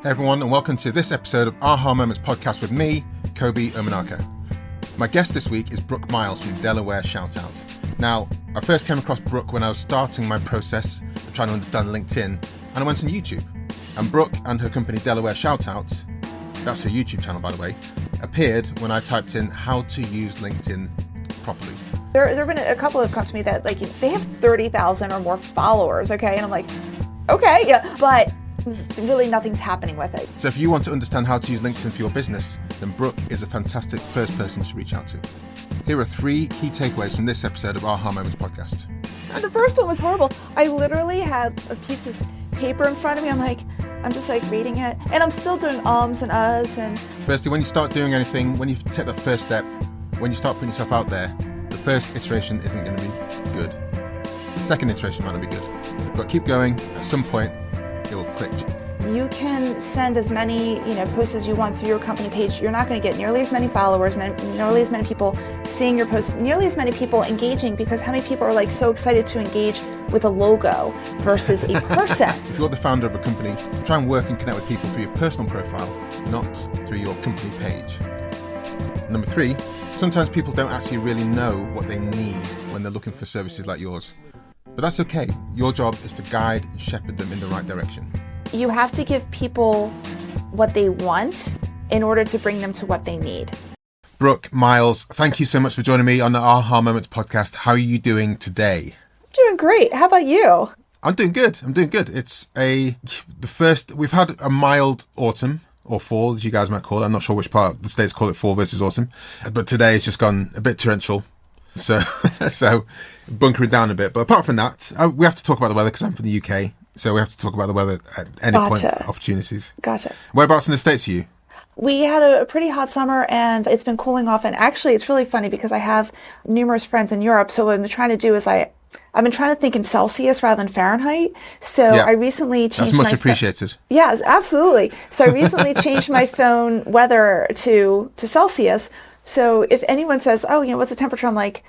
Hey everyone, and welcome to this episode of Aha Moments podcast with me, Kobi Omenaka. My guest this week is Brooke Miles from Delaware Shoutout. Now, I first came across Brooke when I was starting my process of trying to understand LinkedIn, and I went on YouTube. And Brooke and her company Delaware Shoutout, that's her YouTube channel by the way, appeared when I typed in how to use LinkedIn properly. There have been a couple that have come to me that they have 30,000 or more followers, okay? And I'm like, okay, yeah, but really nothing's happening with it. So if you want to understand how to use LinkedIn for your business, then Brooke is a fantastic first person to reach out to. Here are 3 key takeaways from this episode of Aha Moments podcast. And the first one was horrible. I literally had a piece of paper in front of me. I'm just reading it, and I'm still doing ums and uhs. And firstly, when you start doing anything, when you take that first step, when you start putting yourself out there, the first iteration isn't going to be good. The second iteration might not be good, but keep going. At some point, it will click. You can send as many, posts as you want through your company page. You're not going to get nearly as many followers, nearly as many people seeing your posts, nearly as many people engaging, because how many people are so excited to engage with a logo versus a person? If you're the founder of a company, try and work and connect with people through your personal profile, not through your company page. Number 3, sometimes people don't actually really know what they need when they're looking for services like yours. But that's okay. Your job is to guide and shepherd them in the right direction. You have to give people what they want in order to bring them to what they need. Brooke Miles, thank you so much for joining me on the Aha Moments podcast. How are you doing today? Doing great. How about you? I'm doing good. It's we've had a mild autumn or fall, as you guys might call it. I'm not sure which part of the States call it fall versus autumn. But today it's just gone a bit torrential. So bunkering down a bit. But apart from that, we have to talk about the weather because I'm from the UK. So we have to talk about the weather at any point, opportunities. Gotcha. Whereabouts in the States are you? We had a pretty hot summer and it's been cooling off. And actually, it's really funny because I have numerous friends in Europe. So what I've been trying to do is I've been trying to think in Celsius rather than Fahrenheit. So I recently changed That's much appreciated. Yeah, absolutely. So I recently changed my phone weather to Celsius. So if anyone says, oh, what's the temperature? I'm like,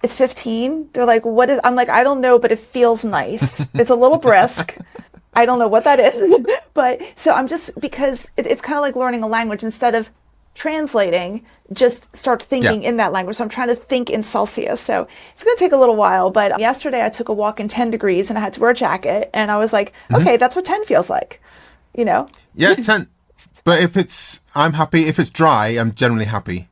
it's 15. They're like, what is, I'm like, I don't know, but it feels nice. It's a little brisk. I don't know what that is. But so I'm just, because it's kind of like learning a language. Instead of translating, just start thinking in that language. So I'm trying to think in Celsius. So it's going to take a little while. But yesterday I took a walk in 10 degrees and I had to wear a jacket. And I was like, okay, that's what 10 feels like, Yeah, 10. But I'm happy. If it's dry, I'm generally happy.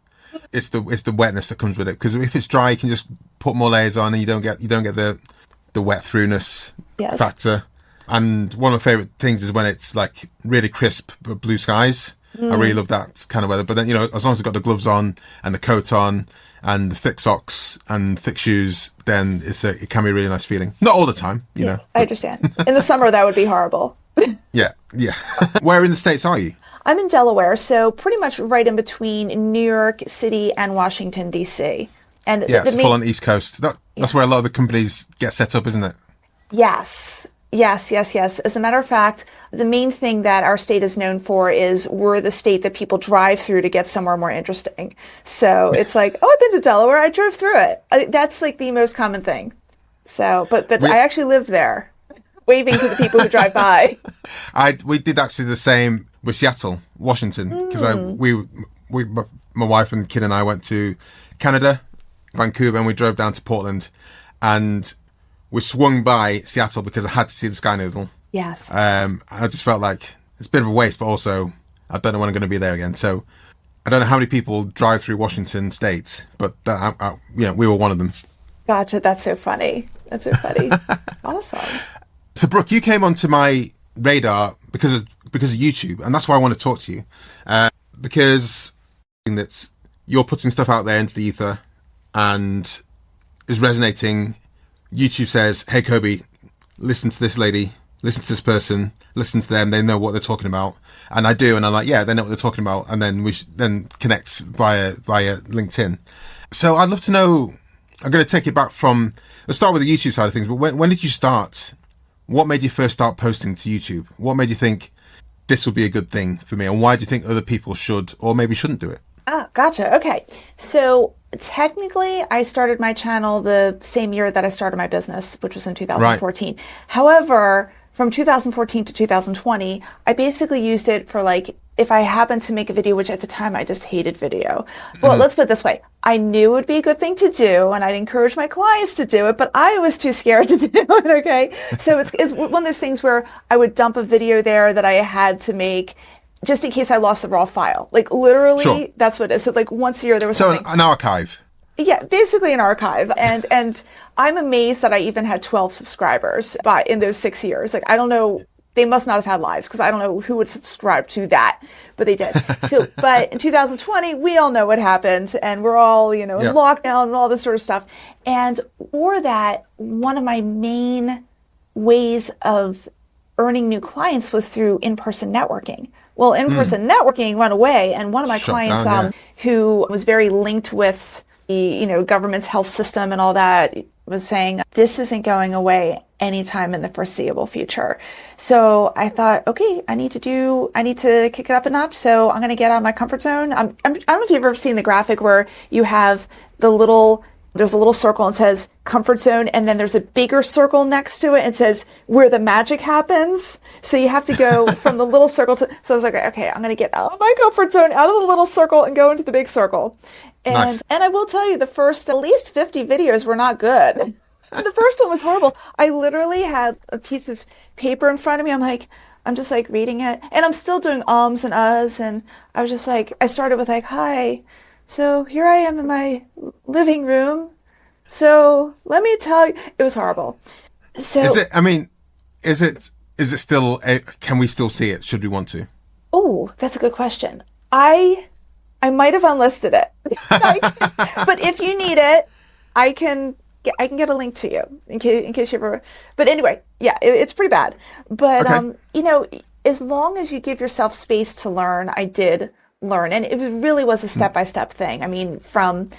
It's the wetness that comes with it, because if it's dry you can just put more layers on and you don't get the wet throughness factor. And one of my favorite things is when it's really crisp but blue skies. I really love that kind of weather. But then as long as I've got the gloves on and the coat on and the thick socks and thick shoes, then it can be a really nice feeling. Not all the time, know. I understand. In the summer that would be horrible. Yeah. Where in the States are you? I'm in Delaware, so pretty much right in between New York City and Washington, D.C. And it's full on East Coast. That's where a lot of the companies get set up, isn't it? Yes. As a matter of fact, the main thing that our state is known for is we're the state that people drive through to get somewhere more interesting. So it's like, oh, I've been to Delaware. I drove through it. That's the most common thing. So, but I actually live there, waving to the people who drive by. We did actually the same with Seattle, Washington, because my wife and kid and I went to Canada, Vancouver, and we drove down to Portland, and we swung by Seattle because I had to see the Sky Noodle. Yes. I just felt like it's a bit of a waste, but also I don't know when I'm going to be there again. So I don't know how many people drive through Washington State, but we were one of them. Gotcha. That's so funny. Awesome. So Brooke, you came onto my radar because of YouTube, and that's why I want to talk to you, because that's you're putting stuff out there into the ether and is resonating. YouTube says, hey Kobi, listen to this lady, listen to this person, listen to them, they know what they're talking about. And I do, and I'm like, yeah, they know what they're talking about, and then we then connect via LinkedIn. So I'd love to know, I'm going to take it back from, let's start with the YouTube side of things, but when did you start? What made you first start posting to YouTube? What made you think this would be a good thing for me? And why do you think other people should or maybe shouldn't do it? Gotcha. Okay. So technically, I started my channel the same year that I started my business, which was in 2014. Right. However, from 2014 to 2020, I basically used it for like, if I happened to make a video, which at the time I just hated video. Well, let's put it this way. I knew it would be a good thing to do, and I'd encourage my clients to do it, but I was too scared to do it, okay? So it's one of those things where I would dump a video there that I had to make just in case I lost the raw file. Like literally, Sure. That's what it is. So like once a year there was something. So an archive. Yeah, basically an archive. And I'm amazed that I even had 12 subscribers in those 6 years. Like, I don't know, they must not have had lives because I don't know who would subscribe to that, but they did. So, but in 2020, we all know what happened, and we're all, in lockdown and all this sort of stuff. And for that, one of my main ways of earning new clients was through in-person networking. Well, in-person networking went away, and one of my clients who was very linked with the government's health system and all that was saying, this isn't going away anytime in the foreseeable future. So I thought, okay, I need to kick it up a notch. So I'm going to get out of my comfort zone. I don't know if you've ever seen the graphic where you have there's a little circle and says comfort zone, and then there's a bigger circle next to it and says where the magic happens. So you have to go from the little circle so I was like, okay, I'm going to get out of my comfort zone, out of the little circle, and go into the big circle. And nice. And I will tell you, the first at least 50 videos were not good. The first one was horrible. I literally had a piece of paper in front of me. I'm just like reading it, and I'm still doing ums and uhs, and I was just like, I started with like, hi, so here I am in my living room. So let me tell you, it was horrible. So is it still, can we still see it? Should we want to? Oh, that's a good question. I might have unlisted it, but if you need it, I can get a link to you in case you ever. But anyway, yeah, it's pretty bad. But okay. As long as you give yourself space to learn, I did learn, and it really was a step-by-step thing. I mean, from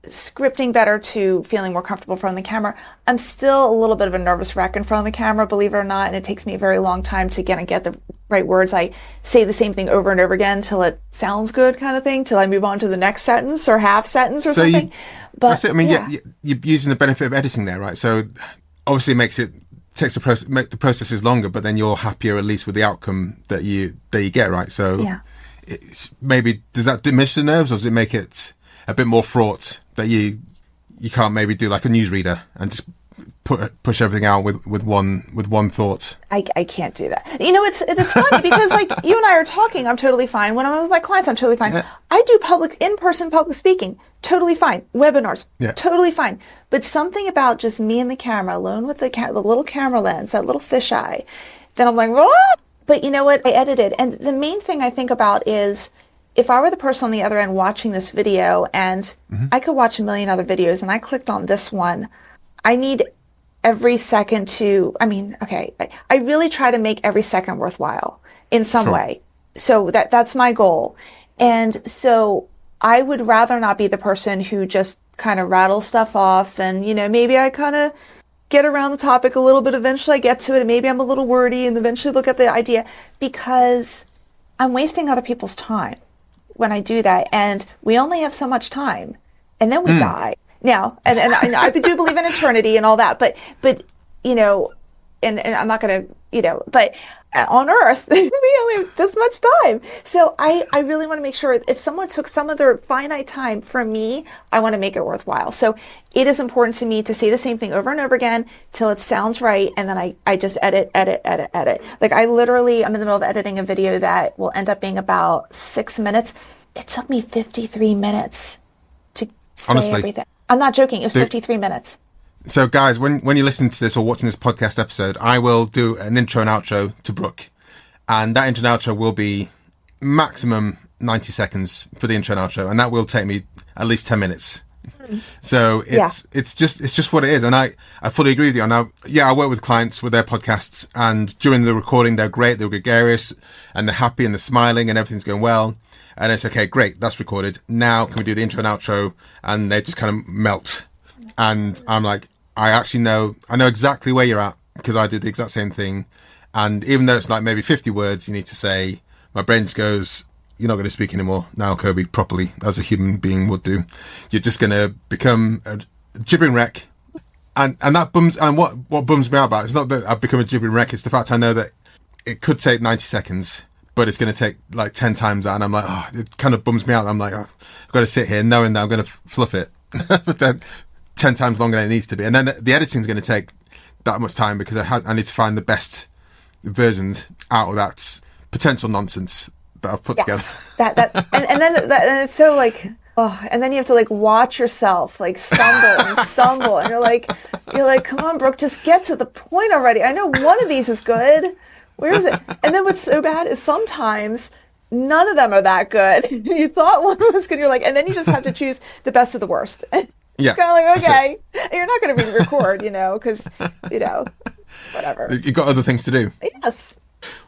scripting better to feeling more comfortable in front of the camera. I'm still a little bit of a nervous wreck in front of the camera, believe it or not, and it takes me a very long time to get the right words. I say the same thing over and over again till it sounds good, kind of thing, till I move on to the next sentence or half sentence or something. That's it. I mean, you're using the benefit of editing there, right? So obviously takes the process, make the processes longer, but then you're happier at least with the outcome that you get, right? So maybe does that diminish the nerves, or does it make it a bit more fraught that you can't maybe do like a newsreader and just push everything out with one thought? I can't do that. It's funny because like you and I are talking, I'm totally fine. When I'm with my clients, I'm totally fine. Yeah. I do in-person public speaking, totally fine. Webinars, totally fine. But something about just me and the camera, alone with the little camera lens, that little fisheye, then I'm like, what? But you know what? I edited, and the main thing I think about is, if I were the person on the other end watching this video, and I could watch a million other videos, and I clicked on this one, I need every second I really try to make every second worthwhile in some way. So that's my goal. And so I would rather not be the person who just kind of rattles stuff off, and, maybe I kind of get around the topic a little bit, eventually I get to it, and maybe I'm a little wordy, and eventually look at the idea, because I'm wasting other people's time when I do that, and we only have so much time, and then we die. Now, and I do believe in eternity and all that, but and I'm not going to, but on Earth, we only have this much time. So I really want to make sure if someone took some of their finite time from me, I want to make it worthwhile. So it is important to me to say the same thing over and over again till it sounds right, and then I just edit. Like I'm in the middle of editing a video that will end up being about 6 minutes. It took me 53 minutes to say everything. I'm not joking. It was 53 minutes. So guys, when you listen to this or watching this podcast episode, I will do an intro and outro to Brooke. And that intro and outro will be maximum 90 seconds for the intro and outro. And that will take me at least 10 minutes. So it's just what it is. And I fully agree with you. And I work with clients with their podcasts, and during the recording, they're great. They're gregarious and they're happy and they're smiling and everything's going well. And it's okay, great, that's recorded. Now can we do the intro and outro? And they just kind of melt. And I'm like, I know exactly where you're at, because I did the exact same thing. And even though it's like maybe 50 words you need to say, my brain just goes, you're not going to speak anymore now, Kobi, properly, as a human being would do. You're just going to become a gibbering wreck. And that bums, and what bums me out about it, it's not that I've become a gibbering wreck, it's the fact I know that it could take 90 seconds, but it's going to take like 10 times that. And I'm like, oh, it kind of bums me out. I'm like, oh, I've got to sit here knowing that I'm going to fluff it, but then 10 times longer than it needs to be. And then the editing is going to take that much time because I need to find the best versions out of that potential nonsense that I've put together. And it's so like, oh, and then you have to like watch yourself like stumble, and you're like, come on, Brooke, just get to the point already. I know one of these is good. Where is it? And then what's so bad is sometimes none of them are that good. You thought one was good, you're like, and then you just have to choose the best of the worst. And it's kind of like, okay, and you're not going to re-record, because whatever. You've got other things to do. Yes.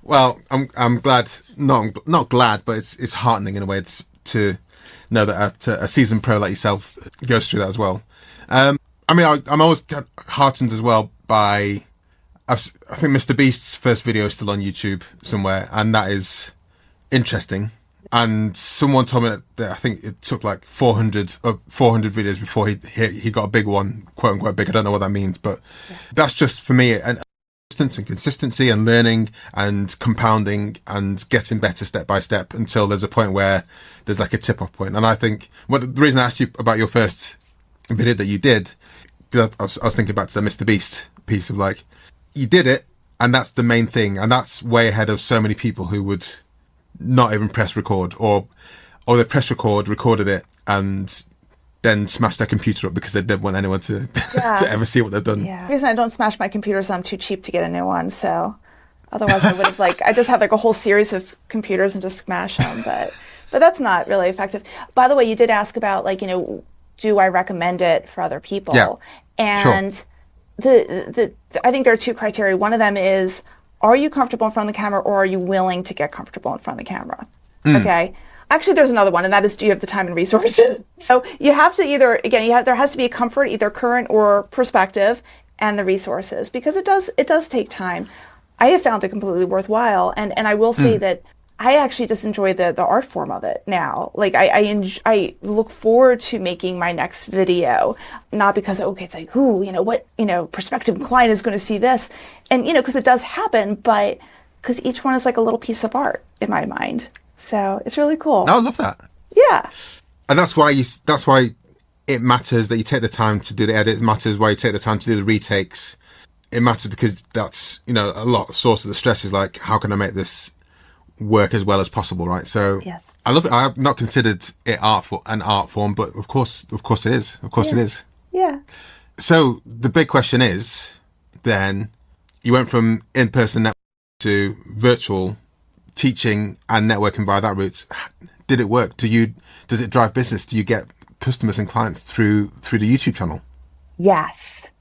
Well, I'm glad, not glad, but it's heartening in a way to know that a seasoned pro like yourself goes through that as well. I'm always heartened as well by, I think Mr. Beast's first video is still on YouTube somewhere, and that is interesting. And someone told me that I think it took like 400 videos before he got a big one, quote unquote big. I don't know what that means, but that's just for me and consistency and learning and compounding and getting better step by step until there's a point where there's like a tip off point. And I think the reason I asked you about your first video that you did, because I was thinking back to the Mr. Beast piece of like, you did it, and that's the main thing, and that's way ahead of so many people who would not even press record, or they press record, recorded it, and then smash their computer up because they didn't want anyone to to ever see what they've done. Yeah. The reason I don't smash my computer is I'm too cheap to get a new one. So otherwise I would have I just have like a whole series of computers and just smash them. But that's not really effective. By the way, you did ask about do I recommend it for other people? Yeah. And sure. I think there are two criteria. One of them is, are you comfortable in front of the camera, or are you willing to get comfortable in front of the camera? Okay. Actually, there's another one, and that is, do you have the time and resources? So you have to either, again, there has to be a comfort, either current or prospective, and the resources, because it does take time. I have found it completely worthwhile, and I will say that I actually just enjoy the art form of it now. Like I look forward to making my next video, not because it's like, what prospective client is going to see this, and because it does happen, but because each one is like a little piece of art in my mind. So it's really cool. I love that. Yeah. And that's why it matters that you take the time to do the edit. It matters why you take the time to do the retakes. It matters because that's a lot of source of the stress is like, how can I make this work as well as possible, right? So yes. I love it. I have not considered it an art form, but of course it is. Of course it is. Yeah. So the big question is, then you went from in-person networking to virtual teaching and networking via that route. Did it work? Does it drive business? Do you get customers and clients through the YouTube channel? Yes.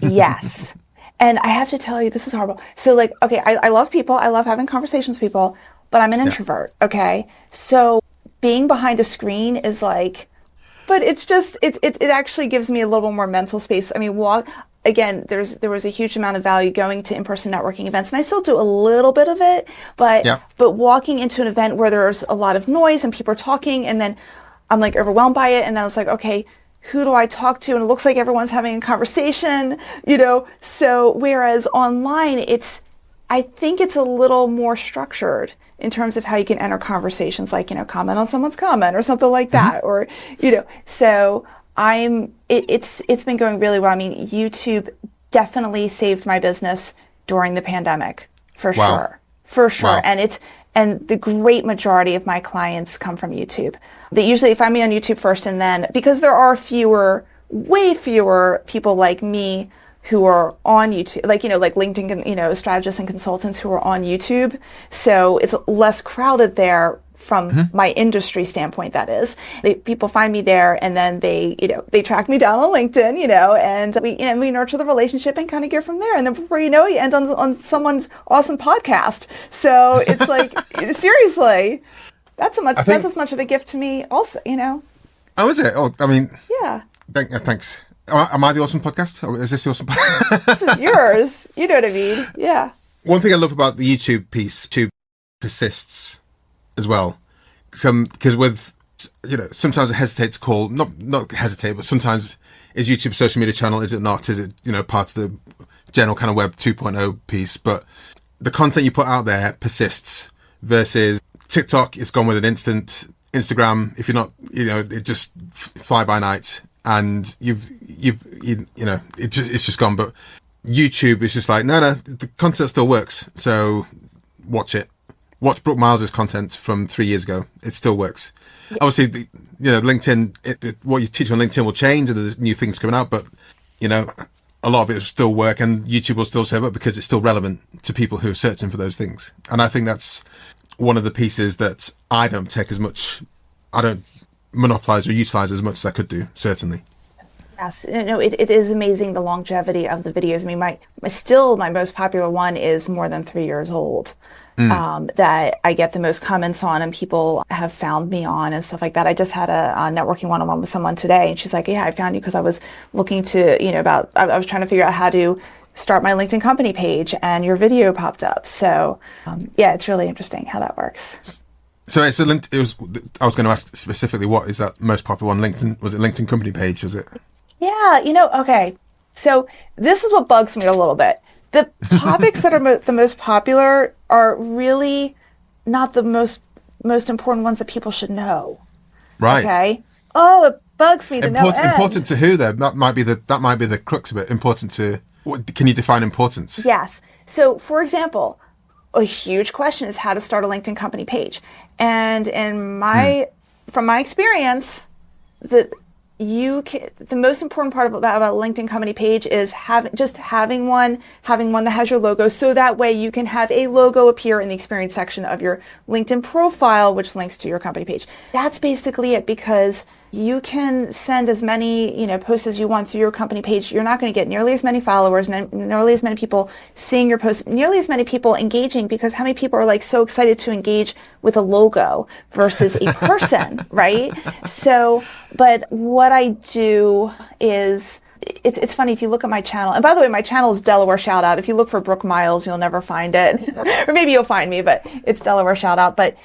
Yes. And I have to tell you, this is horrible. So I love people. I love having conversations with people, but I'm an introvert. Okay. So being behind a screen is but it's just, it actually gives me a little more mental space. I mean, again, there was a huge amount of value going to in-person networking events, and I still do a little bit of it, but walking into an event where there's a lot of noise and people are talking, and then I'm overwhelmed by it, and then I was like, okay, who do I talk to? And it looks like everyone's having a conversation, so whereas online, I think it's a little more structured in terms of how you can enter conversations, comment on someone's comment or something like that, or, so it's been going really well. I mean, YouTube definitely saved my business during the pandemic, for sure. Wow. And the great majority of my clients come from YouTube. They usually find me on YouTube first, and then, because there are way fewer people like me who are on YouTube, like LinkedIn, strategists and consultants who are on YouTube. So it's less crowded there from my industry standpoint, that is. People find me there, and then they track me down on LinkedIn, and we nurture the relationship and kind of get from there. And then before you know it, you end on someone's awesome podcast. So it's seriously, that's as much of a gift to me also, Oh, is it? Oh, I mean, yeah. Thanks. Am I the awesome podcast? Or is this the awesome podcast? This is yours. You know what I mean? Yeah. One thing I love about the YouTube piece, YouTube persists as well. Because with sometimes I hesitate to call, not hesitate, but sometimes, is YouTube a social media channel? Is it not? Is it, part of the general kind of web 2.0 piece? But the content you put out there persists versus TikTok is gone with an instant. Instagram, if you're not, it just fly by night, and it's just gone. But YouTube is just like, no, the content still works. So watch it. Watch Brooke Miles's content from 3 years ago. It still works. Yeah. Obviously, LinkedIn, what you teach on LinkedIn will change, and there's new things coming out. But a lot of it will still work, and YouTube will still serve up because it's still relevant to people who are searching for those things. And I think that's one of the pieces that I don't monopolize or utilize as much as I could do, certainly. Yes, it is amazing, the longevity of the videos. I mean, my most popular one is more than 3 years old. That I get the most comments on, and people have found me on and stuff like that. I just had a networking one-on-one with someone today, and she's like, yeah, I found you because I was looking to, I was trying to figure out how to start my LinkedIn company page, and your video popped up. So, it's really interesting how that works. So I was going to ask specifically, what is that most popular one? LinkedIn, was it LinkedIn company page? Was it? Yeah, okay. So this is what bugs me a little bit. The topics that are the most popular are really not the most important ones that people should know. Right. Okay. Oh, it bugs me to no end. Important to who, though? That might be the crux of it. Important to what? Can you define importance? Yes. So, for example, a huge question is how to start a LinkedIn company page, and from my experience, the most important part about a LinkedIn company page is having one that has your logo, so that way you can have a logo appear in the experience section of your LinkedIn profile, which links to your company page. That's basically it, because you can send as many, posts as you want through your company page. You're not going to get nearly as many followers, nearly as many people seeing your posts, nearly as many people engaging, because how many people are so excited to engage with a logo versus a person, right? So, but what I do is, it's funny, if you look at my channel, and by the way, my channel is Delaware Shout Out. If you look for Brooke Miles, you'll never find it. Or maybe you'll find me, but it's Delaware Shout Out. But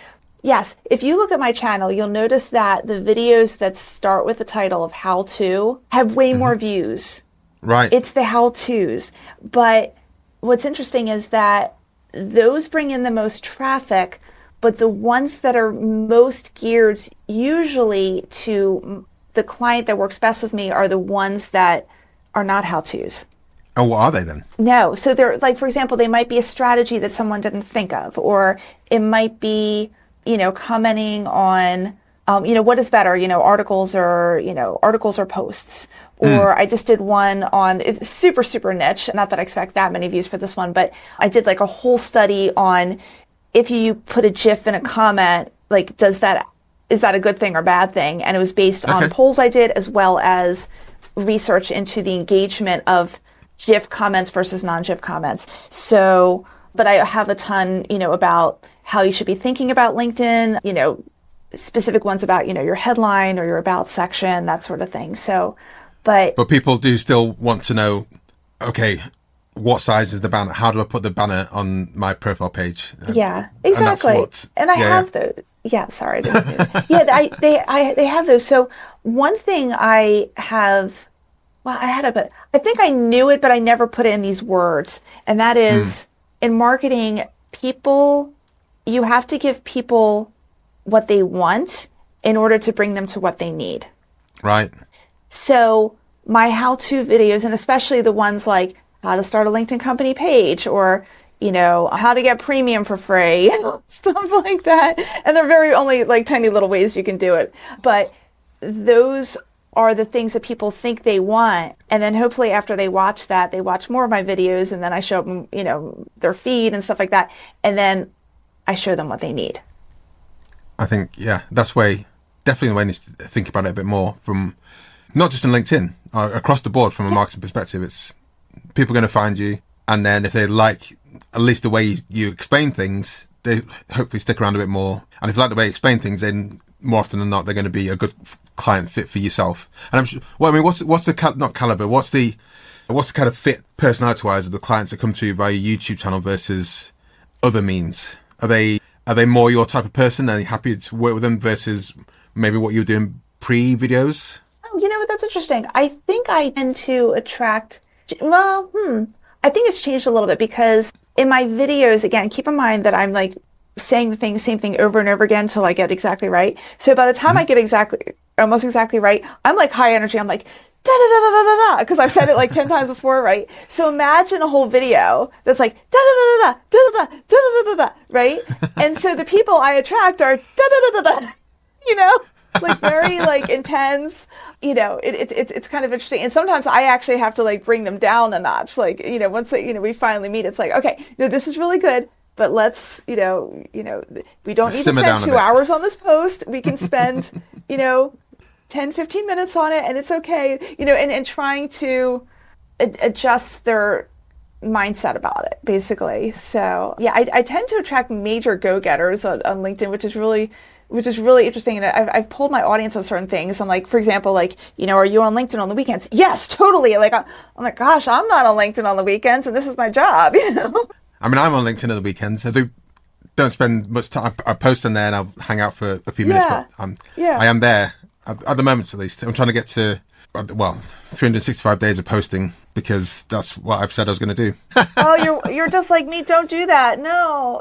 yes, if you look at my channel, you'll notice that the videos that start with the title of how to have way more views. Right. It's the how-tos. But what's interesting is that those bring in the most traffic, but the ones that are most geared usually to the client that works best with me are the ones that are not how-tos. Oh, what are they then? No. So they're, for example, they might be a strategy that someone didn't think of, or it might be commenting on, what is better, articles or posts. Or I just did one on, it's super, super niche. Not that I expect that many views for this one, but I did a whole study on, if you put a GIF in a comment, is that a good thing or bad thing? And it was based on polls I did, as well as research into the engagement of GIF comments versus non-GIF comments. So, but I have a ton, about how you should be thinking about LinkedIn, specific ones about, your headline or your about section, that sort of thing. So, but people do still want to know, okay, what size is the banner? How do I put the banner on my profile page? Yeah, exactly. And I have those. Yeah, sorry. I didn't mean that. Yeah, they have those. So one thing I have, but I think I knew it, but I never put it in these words. And that is, in marketing, you have to give people what they want in order to bring them to what they need. Right. So my how-to videos, and especially the ones like how to start a LinkedIn company page, or, how to get premium for free, stuff like that. And they're very only tiny little ways you can do it. But those are the things that people think they want. And then hopefully after they watch that, they watch more of my videos, and then I show them, their feed and stuff like that. And then I show them what they need. I think, that's definitely the way you need to think about it a bit more, from not just in LinkedIn, across the board from a marketing perspective. It's people are going to find you, and then if they like at least the way you explain things, they hopefully stick around a bit more. And if they like the way you explain things, then more often than not, they're going to be a good client fit for yourself. And I'm sure, what's the not caliber, what's the kind of fit personality-wise of the clients that come through via your YouTube channel versus other means? Are they more your type of person? Are you happy to work with them versus maybe what you were doing pre-videos? Oh, you know what? That's interesting. I think I tend to attract, well, I think it's changed a little bit because in my videos, again, keep in mind that I'm like saying the same thing over and over again until I get exactly right. So by the time I get almost exactly right, I'm like high energy. I'm like, da da da da da da da, because I've said it like 10 times before, right? So imagine a whole video that's like da da da da da da da da da da da, right? And so the people I attract are da da da da da, like very like intense. It's kind of interesting. And sometimes I actually have to like bring them down a notch. Like, once we finally meet, it's like, okay, this is really good, but let's, we don't need to spend 2 hours on this post. We can spend, 10, 15 minutes on it, and it's okay, and trying to adjust their mindset about it, basically. So yeah, I tend to attract major go-getters on LinkedIn, which is really interesting. And I've polled my audience on certain things. I'm like, for example, like, are you on LinkedIn on the weekends? Yes, totally. Like, I'm like, gosh, I'm not on LinkedIn on the weekends, and this is my job, I mean, I'm on LinkedIn on the weekends. I don't spend much time. I post on there and I'll hang out for a few minutes, but I am there. At the moment, at least, I'm trying to get to, 365 days of posting because that's what I've said I was going to do. Oh, you're just like me. Don't do that. No.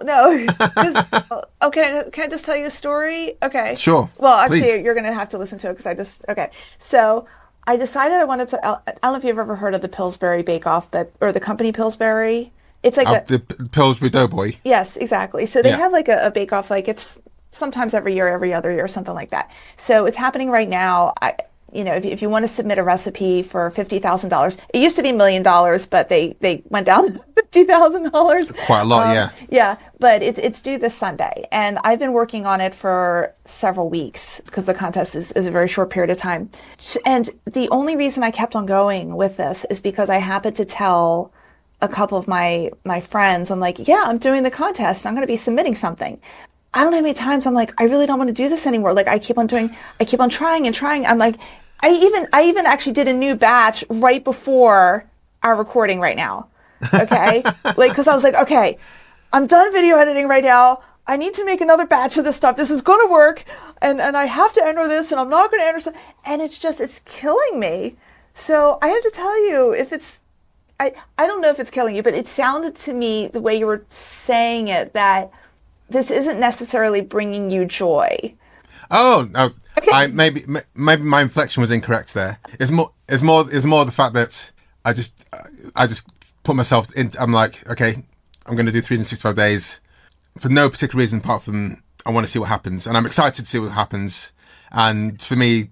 Okay, can I just tell you a story? Okay. Sure. Well, actually, please. You're going to have to listen to it okay. So I decided I wanted to, I don't know if you've ever heard of the Pillsbury Bake Off, or the company Pillsbury. It's like the Pillsbury Doughboy. Yes, exactly. So they have like a Bake Off, like it's sometimes every year, every other year, something like that. So it's happening right now. If you want to submit a recipe for $50,000, it used to be $1 million, but they went down to $50,000. Quite a lot, yeah. Yeah, but it's due this Sunday, and I've been working on it for several weeks because the contest is a very short period of time. And the only reason I kept on going with this is because I happened to tell a couple of my friends, I'm like, yeah, I'm doing the contest. I'm going to be submitting something. I don't know how many times I'm like, I really don't want to do this anymore. Like I keep on trying and trying. I'm like, I even actually did a new batch right before our recording right now. Okay. Like, cause I was like, okay, I'm done video editing right now. I need to make another batch of this stuff. This is going to work. And I have to enter this and I'm not going to enter. And it's killing me. So I have to tell you, I don't know if it's killing you, but it sounded to me the way you were saying it that this isn't necessarily bringing you joy. Oh no! Okay. Maybe my inflection was incorrect there. It's more the fact that I just put myself in. I'm like, okay, I'm going to do 365 days for no particular reason apart from I want to see what happens, and I'm excited to see what happens. And for me,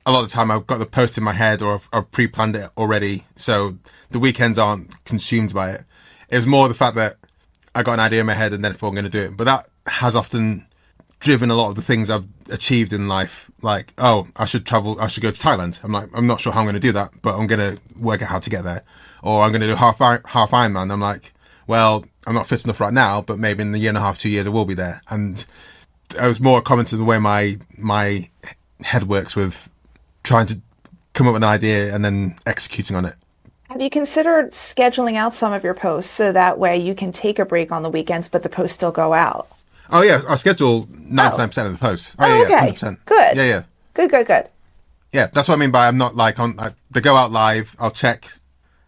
a lot of the time I've got the post in my head or I've pre-planned it already, so the weekends aren't consumed by it. It was more the fact that I got an idea in my head and then I'm going to do it. But that has often driven a lot of the things I've achieved in life. Like, oh, I should travel. I should go to Thailand. I'm like, I'm not sure how I'm going to do that, but I'm going to work out how to get there. Or I'm going to do half Ironman. I'm like, well, I'm not fit enough right now, but maybe in a year and a half, 2 years, I will be there. And I was more a comment to the way my head works with trying to come up with an idea and then executing on it. Have you considered scheduling out some of your posts so that way you can take a break on the weekends, but the posts still go out? Oh, yeah. I schedule 99% of the posts. Oh, okay. 100%. Good. Yeah. Good. Yeah, that's what I mean by I'm not like they go out live, I'll check,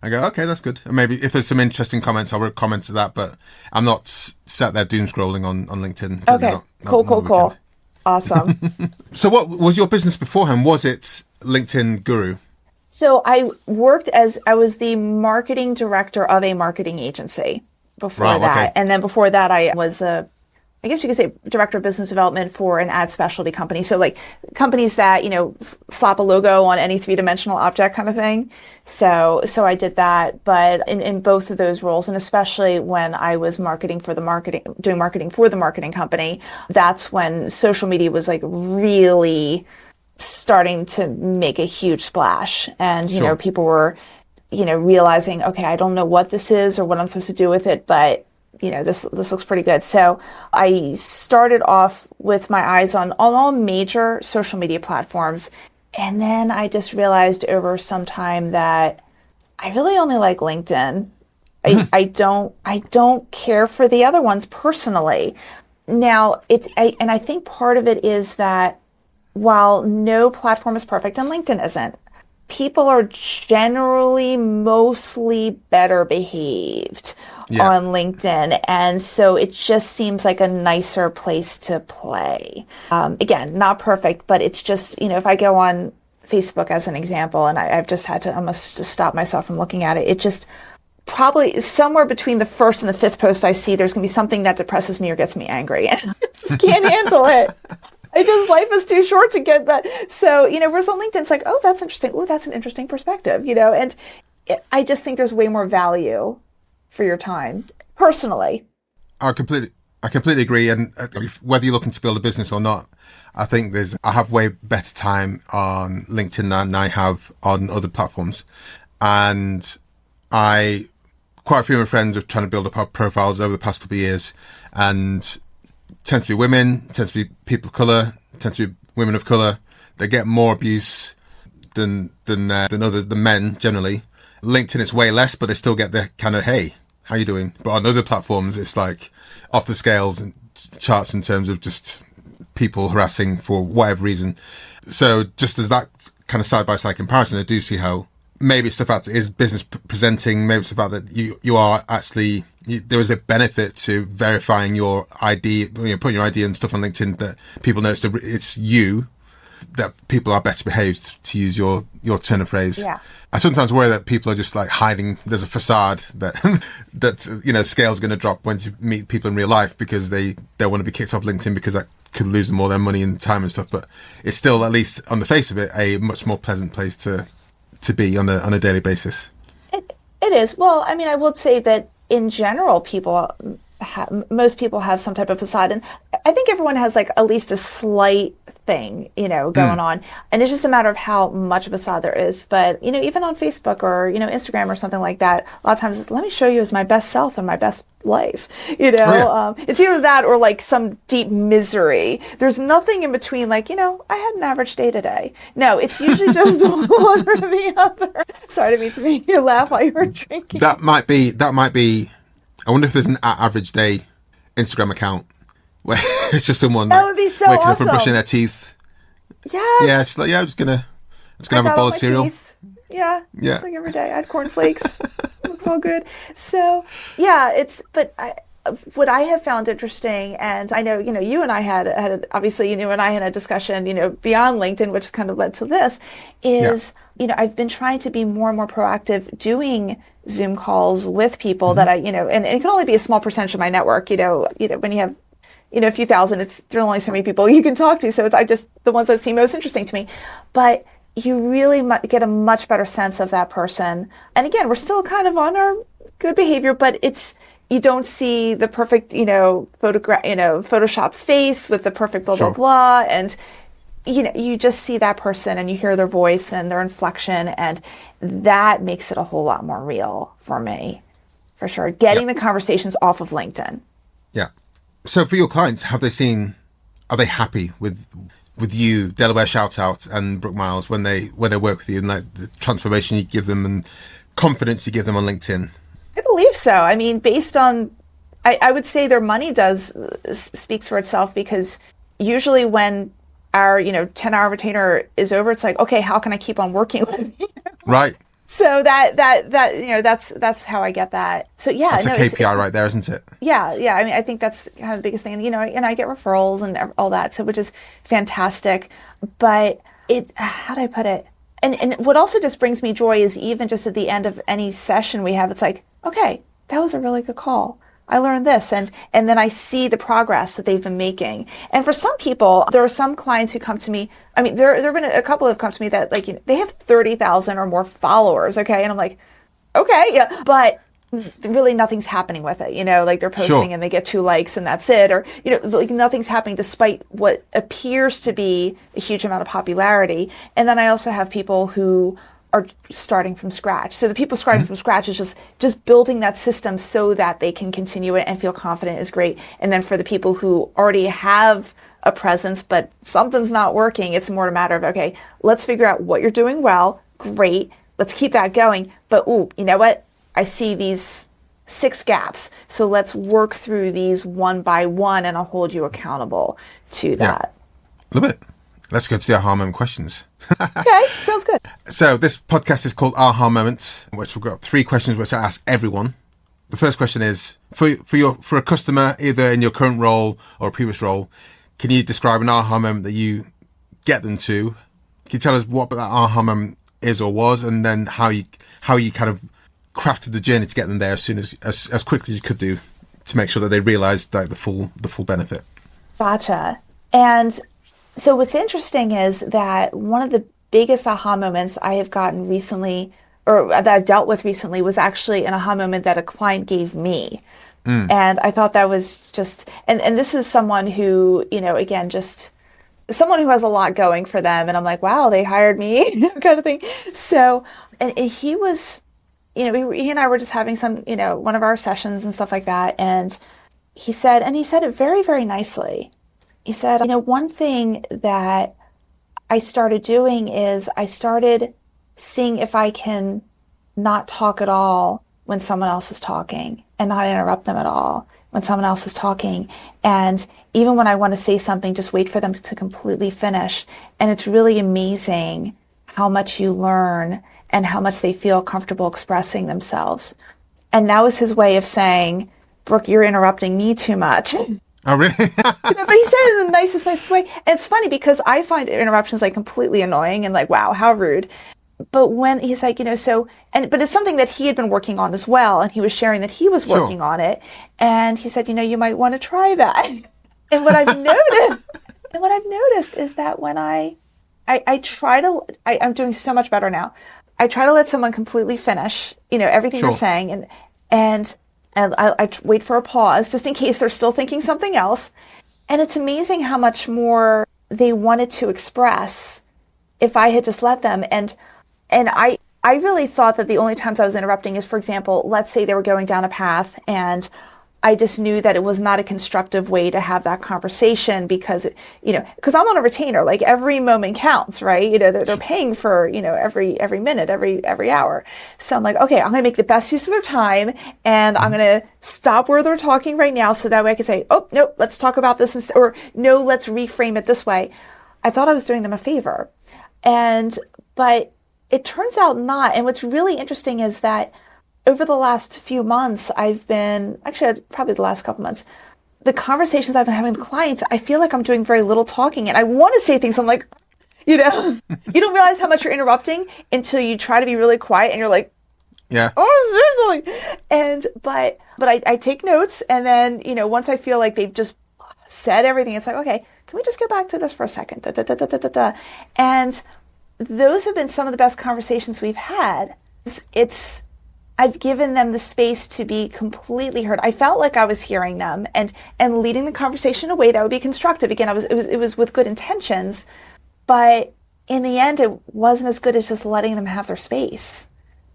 I go, okay, that's good. And maybe if there's some interesting comments, I'll comment to that, but I'm not sat there doom scrolling on LinkedIn. Okay, cool. Awesome. So what was your business beforehand? Was it LinkedIn Guru? So I was the marketing director of a marketing agency before that. Okay. And then before that, I was I guess you could say director of business development for an ad specialty company. So like companies that, slap a logo on any three-dimensional object kind of thing. So I did that, but in both of those roles, and especially when I was doing marketing for the marketing company, that's when social media was like really starting to make a huge splash. And, Sure. People were, realizing, okay, I don't know what this is or what I'm supposed to do with it, but this looks pretty good. So I started off with my eyes on all major social media platforms. And then I just realized over some time that I really only like LinkedIn. I don't care for the other ones personally. Now and I think part of it is that while no platform is perfect, and LinkedIn isn't, people are generally mostly better behaved on LinkedIn. And so it just seems like a nicer place to play. Again, not perfect, but it's just, if I go on Facebook as an example, and I've just had to almost just stop myself from looking at it, it just probably somewhere between the first and the fifth post I see, there's going to be something that depresses me or gets me angry. And I just can't handle it. Life is too short to get that. So, whereas on LinkedIn, it's like, oh, that's interesting. Oh, that's an interesting perspective, and I just think there's way more value for your time, personally. I completely agree. And whether you're looking to build a business or not, I think I have way better time on LinkedIn than I have on other platforms. And quite a few of my friends are trying to build up our profiles over the past couple of years, and tends to be women, tends to be people of colour, tends to be women of colour. They get more abuse than men generally. LinkedIn, it's way less, but they still get the kind of, hey, how you doing? But on other platforms, it's like off the scales and charts in terms of just people harassing for whatever reason. So just as that kind of side-by-side comparison, I do see how maybe it's the fact that it is business presenting, maybe it's the fact that you are actually, there is a benefit to verifying your ID, putting your ID and stuff on LinkedIn, that people know it's you, that people are better behaved, to use your turn of phrase. Yeah. I sometimes worry that people are just like hiding. There's a facade that scale's going to drop when you meet people in real life, because they don't want to be kicked off LinkedIn because that could lose them all their money and time and stuff. But it's still, at least on the face of it, a much more pleasant place to be on a daily basis. It is. Well, I mean, I would say that in general, most people have some type of facade, and I think everyone has like at least a slight thing, going on, and it's just a matter of how much of a facade there is. But even on Facebook or Instagram or something like that, a lot of times it's, let me show you as my best self and my best life. It's either that or like some deep misery. There's nothing in between. Like, I had an average day today. No, it's usually just one or the other. Sorry, I didn't mean to make you laugh while you were drinking. That might be. I wonder if there's an average day Instagram account where it's just someone that would be so waking awesome. up and brushing their teeth. Yes. Yeah, it's like, I'm just gonna have a bowl of cereal. Teeth. Yeah. Just like every day. I had cornflakes. Looks all good. So yeah, what I have found interesting, and I know, you and I had obviously, and I had a discussion, beyond LinkedIn, which kind of led to this, is, I've been trying to be more and more proactive doing Zoom calls with people that and it can only be a small percentage of my network, when you have, a few thousand, there are only so many people you can talk to. So it's just the ones that seem most interesting to me. But you really get a much better sense of that person. And again, we're still kind of on our good behavior, but you don't see the perfect, Photoshop face with the perfect blah, blah, blah. And, you just see that person and you hear their voice and their inflection, and that makes it a whole lot more real for me, for sure. Getting the conversations off of LinkedIn. Yeah. So for your clients, are they happy with you, Delaware Shout Out and Brooke Miles, when they work with you, and like the transformation you give them and confidence you give them on LinkedIn? I believe so. I mean, based on, I would say their money speaks for itself, because usually when our 10-hour retainer is over, it's like, okay, how can I keep on working with you? Right. So that's how I get that. So yeah, that's a KPI right there, isn't it? Yeah. I mean, I think that's kind of the biggest thing. And I get referrals and all that, so which is fantastic. But how do I put it? And what also just brings me joy is, even just at the end of any session we have, it's like, okay, that was a really good call. I learned this, and then I see the progress that they've been making. And for some people, there are some clients who come to me. I mean, there have been a couple who have come to me that, like, they have 30,000 or more followers. Okay, and I'm like, okay, yeah, but really nothing's happening with it. Like they're posting and they get 2 likes and that's it, or like nothing's happening despite what appears to be a huge amount of popularity. And then I also have people who are starting from scratch. So the people starting from scratch is just building that system so that they can continue it and feel confident is great. And then for the people who already have a presence, but something's not working, it's more a matter of, okay, let's figure out what you're doing well. Great. Let's keep that going. But, you know what? I see these 6 gaps. So let's work through these one by one, and I'll hold you accountable to that. Love it. Let's go to the aha moment questions. Okay, sounds good. So this podcast is called Aha Moments, which we've got 3 questions which I ask everyone. The first question is, for a customer, either in your current role or a previous role, can you describe an aha moment that you get them to? Can you tell us what that aha moment is or was, and then how you kind of crafted the journey to get them there as quickly as you could do to make sure that they realised like the full benefit? Gotcha. And so what's interesting is that one of the biggest aha moments I have gotten recently, or that I've dealt with recently, was actually an aha moment that a client gave me. And I thought that was just, and this is someone who, again, just someone who has a lot going for them. And I'm like, wow, they hired me kind of thing. So, and he was, he and I were just having some, one of our sessions and stuff like that. And he said it very, very nicely. He said, one thing that I started doing is I started seeing if I can not talk at all when someone else is talking and not interrupt them at all when someone else is talking. And even when I want to say something, just wait for them to completely finish. And it's really amazing how much you learn and how much they feel comfortable expressing themselves. And that was his way of saying, Brooke, you're interrupting me too much. Oh, really? But he said it in the nicest way. And it's funny because I find interruptions like completely annoying and like, wow, how rude. But when he's like, but it's something that he had been working on as well. And he was sharing that he was working on it. And he said, you might want to try that. And what I've noticed is that when I'm doing so much better now. I try to let someone completely finish, everything they're saying. And I wait for a pause just in case they're still thinking something else. And it's amazing how much more they wanted to express if I had just let them. And I really thought that the only times I was interrupting is, for example, let's say they were going down a path and I just knew that it was not a constructive way to have that conversation because I'm on a retainer, like every moment counts, right? They're paying for, every minute, every hour. So I'm like, okay, I'm going to make the best use of their time and I'm going to stop where they're talking right now. So that way I can say, oh, no, let's talk about this instead, or no, let's reframe it this way. I thought I was doing them a favor. But it turns out not. And what's really interesting is that over the last few months, probably the last couple months, the conversations I've been having with clients, I feel like I'm doing very little talking and I want to say things. I'm like, you don't realize how much you're interrupting until you try to be really quiet and you're like, yeah, oh, seriously. But I take notes. And then, once I feel like they've just said everything, it's like, okay, can we just go back to this for a second? Da, da, da, da, da, da, da. And those have been some of the best conversations we've had. I've given them the space to be completely heard. I felt like I was hearing them and leading the conversation in a way that would be constructive. Again, it was with good intentions, but in the end, it wasn't as good as just letting them have their space.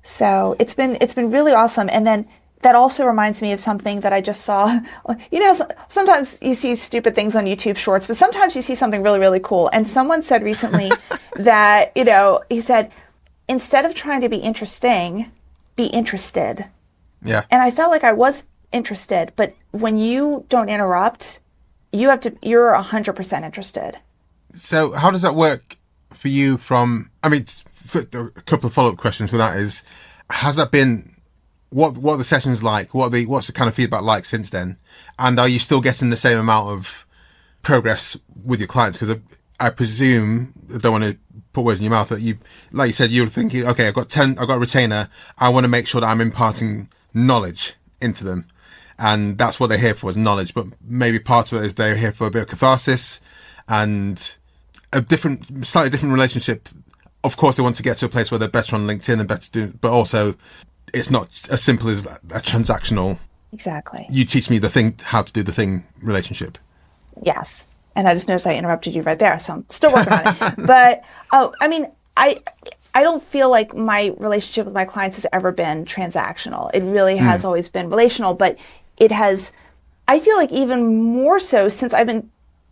So it's been really awesome. And then that also reminds me of something that I just saw. Sometimes you see stupid things on YouTube Shorts, but sometimes you see something really, really cool. And someone said recently that, he said, instead of trying to be interesting, be interested. Yeah. And I felt like I was interested, but when you don't interrupt, you're 100% interested. So how does that work for you a couple of follow-up questions for that is, has that been, what are the sessions like? What's the kind of feedback like since then? And are you still getting the same amount of progress with your clients? Because I presume, I don't want to put words in your mouth, that you, like you said, you were thinking, okay, I've got a retainer. I want to make sure that I'm imparting knowledge into them. And that's what they're here for, is knowledge. But maybe part of it is they're here for a bit of catharsis and a slightly different relationship. Of course, they want to get to a place where they're better on LinkedIn and better doing, but also it's not as simple as a transactional. Exactly. You teach me how to do the thing relationship. Yes. And I just noticed I interrupted you right there, so I'm still working on it. But, I don't feel like my relationship with my clients has ever been transactional. It really has always been relational, but I feel like even more so since I've been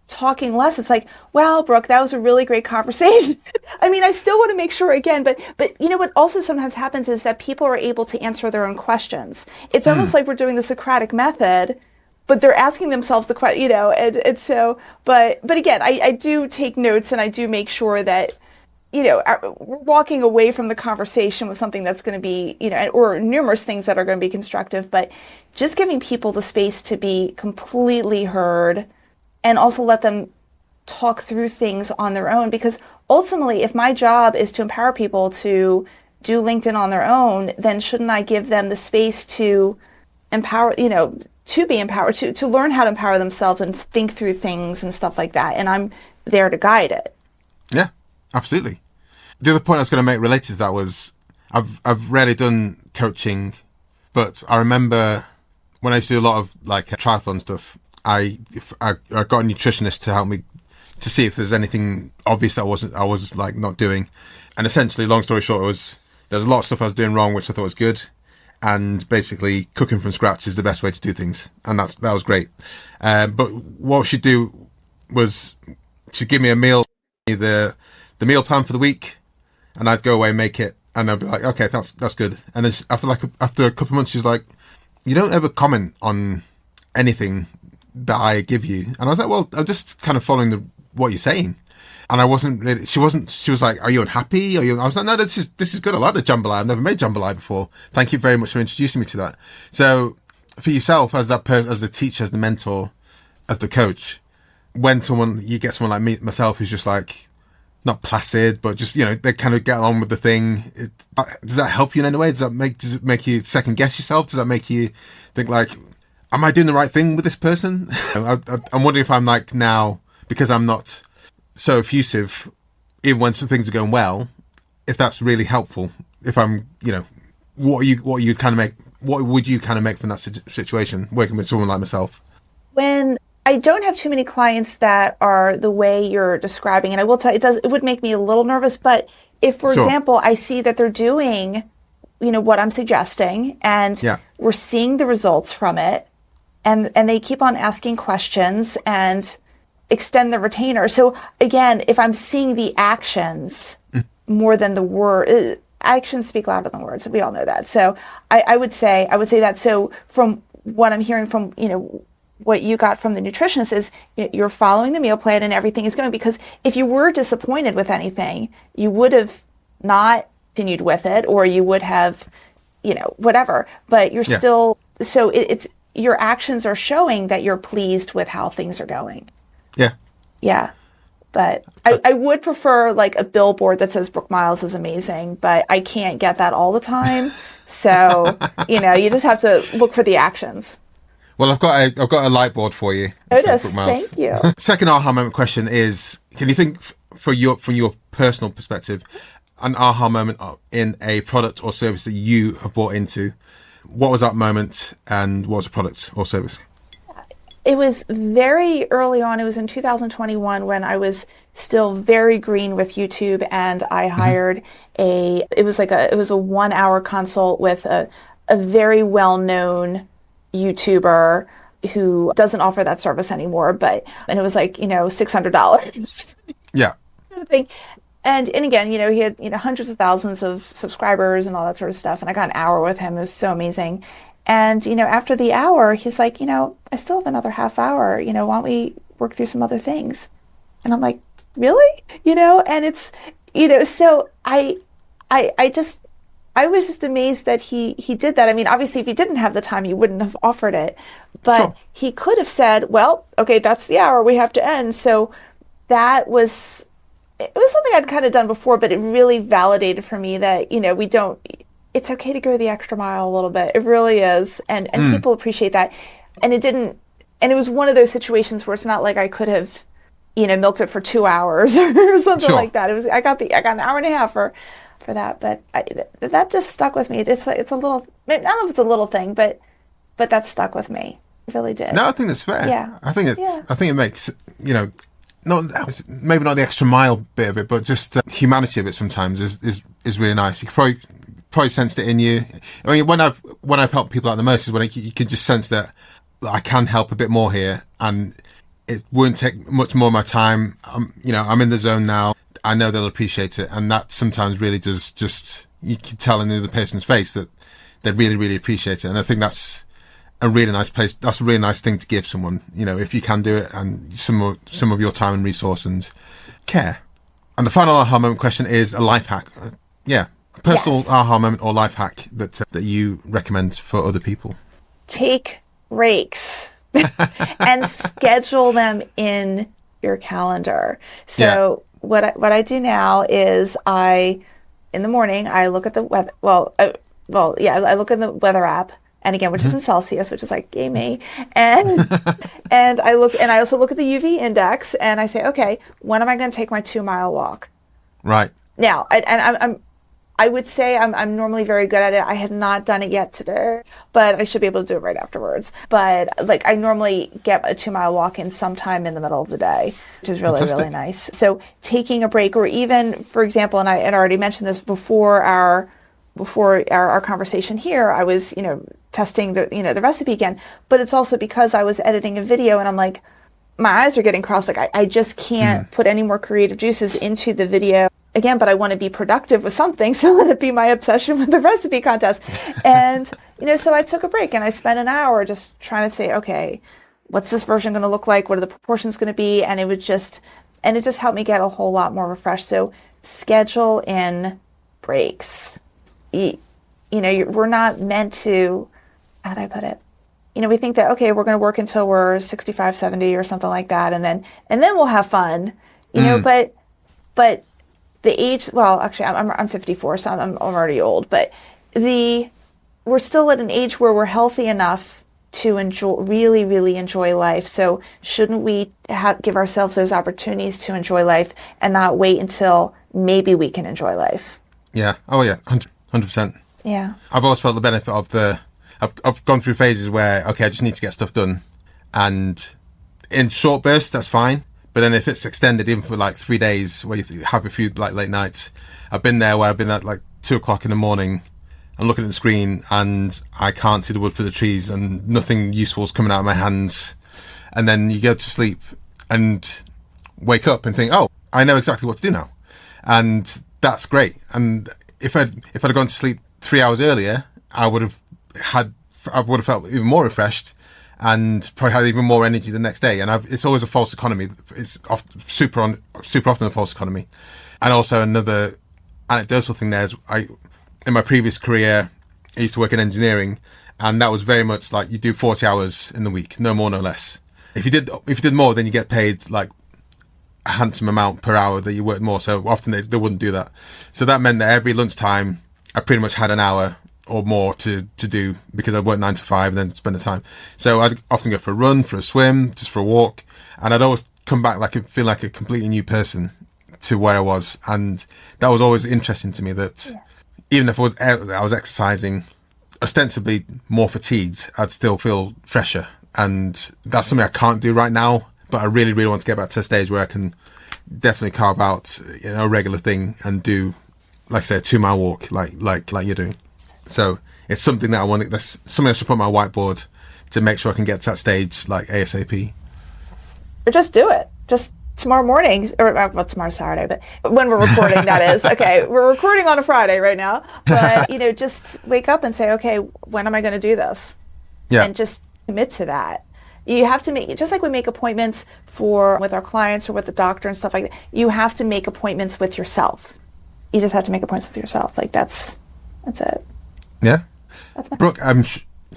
talking less. It's like, wow, Brooke, that was a really great conversation. I still want to make sure again, but what also sometimes happens is that people are able to answer their own questions. It's almost like we're doing the Socratic method, but they're asking themselves the question, and so, but again, I do take notes and I do make sure that, we're walking away from the conversation with something that's going to be, or numerous things that are going to be constructive, but just giving people the space to be completely heard and also let them talk through things on their own. Because ultimately, if my job is to empower people to do LinkedIn on their own, then shouldn't I give them the space to empower, to be empowered, to learn how to empower themselves and think through things and stuff like that. And I'm there to guide it. Yeah, absolutely. The other point I was going to make related to that was I've rarely done coaching, but I remember when I used to do a lot of like triathlon stuff, I got a nutritionist to help me to see if there's anything obvious that I was like not doing. And essentially, long story short, there's a lot of stuff I was doing wrong, which I thought was good. And basically, cooking from scratch is the best way to do things, and that was great. But what she'd do was she'd give me a meal, the meal plan for the week, and I'd go away and make it, and I'd be like, okay, that's good. And then after a couple of months, she's like, you don't ever comment on anything that I give you, and I was like, well, I'm just kind of following what you're saying. And I wasn't really, she was like, are you unhappy? I was like, no, this is good. I like the jambalaya. I've never made jambalaya before. Thank you very much for introducing me to that. So for yourself, as that person, as the teacher, as the mentor, as the coach, when you get someone like me, myself, who's just like, not placid, but just, they kind of get on with the thing. Does that help you in any way? Does it make you second guess yourself? Does that make you think like, am I doing the right thing with this person? I'm wondering if I'm like now, because I'm not so effusive, even when some things are going well, if that's really helpful. If I'm, what would you kind of make from that situation, working with someone like myself? When I don't have too many clients that are the way you're describing, and I will tell you, it would make me a little nervous, but if, for example, I see that they're doing, what I'm suggesting, and we're seeing the results from it, and they keep on asking questions and extend the retainer. So again, if I'm seeing the actions more than the word, actions speak louder than words. We all know that. So I would say that. So from what I'm hearing from, what you got from the nutritionist is you're following the meal plan and everything is going, because if you were disappointed with anything, you would have not continued with it, or you would have, whatever, but you're still, so it's, your actions are showing that you're pleased with how things are going. Yeah. Yeah. But I would prefer like a billboard that says Brooke Miles is amazing, but I can't get that all the time. So, you just have to look for the actions. Well, I've got a light board for you. Notice. Thank you. Second aha moment question is, can you think from your personal perspective, an aha moment in a product or service that you have bought into? What was that moment, and what was the product or service? It was very early on. It was in 2021 when I was still very green with YouTube, and I hired it was a 1 hour consult with a very well-known YouTuber who doesn't offer that service anymore, and it was like, $600. Yeah. Thing. And again, he had, hundreds of thousands of subscribers and all that sort of stuff. And I got an hour with him. It was so amazing. And, after the hour, he's like, I still have another half hour, why don't we work through some other things? And I'm like, really? And it's, so I was just amazed that he did that. I mean, obviously, if he didn't have the time, he wouldn't have offered it. But he could have said, well, okay, that's the hour, we have to end. So it was something I'd kind of done before, but it really validated for me that, it's okay to go the extra mile a little bit. It really is. And people appreciate that. And it was one of those situations where it's not like I could have, milked it for 2 hours or something like that. I got an hour and a half for that, but that just stuck with me. It's a little, I don't know if it's a little thing, but that stuck with me. It really did. No, I think that's fair. Yeah. I think it makes, maybe not the extra mile bit of it, but just humanity of it sometimes is really nice. You probably sensed it in you. I mean, when I've helped people out the most is when you can just sense that I can help a bit more here, and it wouldn't take much more of my time. I'm in the zone now. I know they'll appreciate it, and that sometimes really does. Just you can tell in the other person's face that they really, really appreciate it, and I think that's a really nice place. That's a really nice thing to give someone, if you can do it, and some of your time and resource and care. And the final aha moment question is a life hack. A personal Yes. aha moment or life hack that you recommend for other people. Take breaks and schedule them in your calendar. So what I do now is in the morning, I look at the weather. I look in the weather app, and again, which is in Celsius, which is like, yay me. And I also look at the UV index, and I say, okay, when am I going to take my 2-mile walk? Right. Now, I would say I'm normally very good at it. I have not done it yet today, but I should be able to do it right afterwards. But like, I normally get a 2-mile walk in sometime in the middle of the day, which is really, Fantastic. really nice. So taking a break, or even, for example, and I had already mentioned this before our conversation here, I was, testing the recipe again, but it's also because I was editing a video and I'm like, my eyes are getting crossed. Like I just can't put any more creative juices into the video again, but I want to be productive with something. So let it be my obsession with the recipe contest. And, so I took a break and I spent an hour just trying to say, okay, what's this version going to look like? What are the proportions going to be? And it just helped me get a whole lot more refreshed. So schedule in breaks. We're not meant to, how'd I put it? We think that, okay, we're going to work until we're 65, 70 or something like that. And then we'll have fun, but the age, well, actually I'm 54, so I'm already old, but we're still at an age where we're healthy enough to really, really enjoy life. So shouldn't we give ourselves those opportunities to enjoy life and not wait until maybe we can enjoy life? Yeah. Oh yeah. 100%. Yeah. I've always felt the benefit of I've gone through phases where, okay, I just need to get stuff done. And in short bursts, that's fine. But then if it's extended, even for like 3 days, where you have a few like late nights, I've been there where I've been at like 2:00 in the morning and looking at the screen and I can't see the wood for the trees and nothing useful is coming out of my hands. And then you go to sleep and wake up and think, oh, I know exactly what to do now. And that's great. And if I'd gone to sleep 3 hours earlier, I would have felt even more refreshed and probably had even more energy the next day. And it's always a false economy. It's super often a false economy. And also another anecdotal thing there is in my previous career, I used to work in engineering, and that was very much like you do 40 hours in the week, no more, no less. If you did more, then you get paid like a handsome amount per hour that you work more. So often they wouldn't do that. So that meant that every lunchtime, I pretty much had an hour or more to do, because I worked 9 to 5 and then spend the time. So I'd often go for a run, for a swim, just for a walk, and I'd always come back feel like a completely new person to where I was. And that was always interesting to me, that even if I was exercising ostensibly more fatigued, I'd still feel fresher. And that's something I can't do right now, but I really, really want to get back to a stage where I can definitely carve out a regular thing and do, like I say, a 2-mile walk like you're doing. So it's something that that's something I should put on my whiteboard to make sure I can get to that stage like ASAP. Or just do it. Just tomorrow morning, or well, tomorrow's Saturday, but when we're recording, that is. Okay, we're recording on a Friday right now. But, just wake up and say, okay, when am I going to do this? Yeah. And just commit to that. You have to make, just like we make appointments with our clients or with the doctor and stuff like that, you have to make appointments with yourself. You just have to make appointments with yourself. Like that's it. Yeah. That's my Brooke, I'm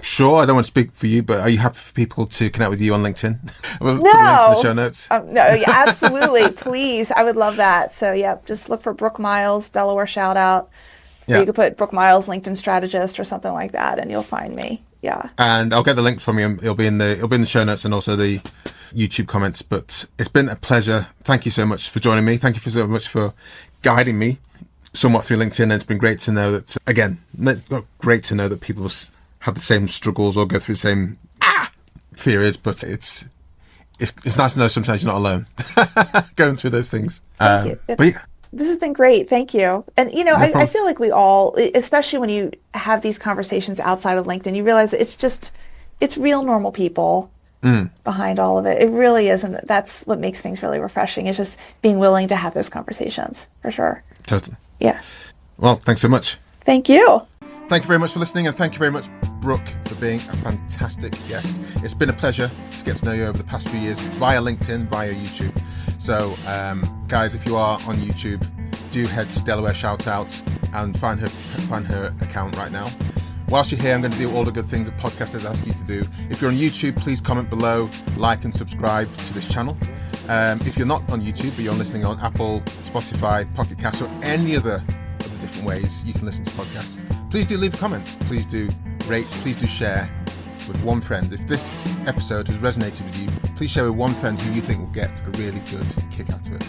sure, I don't want to speak for you, but are you happy for people to connect with you on LinkedIn? We'll put the links in the show notes. No, yeah, absolutely. Please. I would love that. So yeah, just look for Brooke Miles, Delaware shout out. Yeah. Or you could put Brooke Miles, LinkedIn strategist or something like that, and you'll find me. Yeah. And I'll get the link from you. It'll be in the show notes and also the YouTube comments. But it's been a pleasure. Thank you so much for joining me. Thank you so much for guiding me somewhat through LinkedIn. And it's been great to know that, again, great to know that people have the same struggles or go through the same periods. But it's nice to know sometimes you're not alone going through those things. Thank you. But yeah. This has been great. Thank you. And, I feel like we all, especially when you have these conversations outside of LinkedIn, you realize that it's real normal people behind all of it. It really is. And that's what makes things really refreshing. It's just being willing to have those conversations, for sure. Totally. Yeah. Well, thanks so much. Thank you. Thank you very much for listening, and thank you very much, Brooke for being a fantastic guest. It's been a pleasure to get to know you over the past few years via LinkedIn, via YouTube. So, guys, if you are on YouTube, do head to Delaware Shoutout and find her account right now. Whilst you're here, I'm going to do all the good things that podcasters ask you to do. If you're on YouTube, please comment below, like and subscribe to this channel. If you're not on YouTube, but you're listening on Apple, Spotify, Pocket Cast, or any other of the different ways you can listen to podcasts, please do leave a comment. Please do rate. Please do share with one friend. If this episode has resonated with you, please share with one friend who you think will get a really good kick out of it.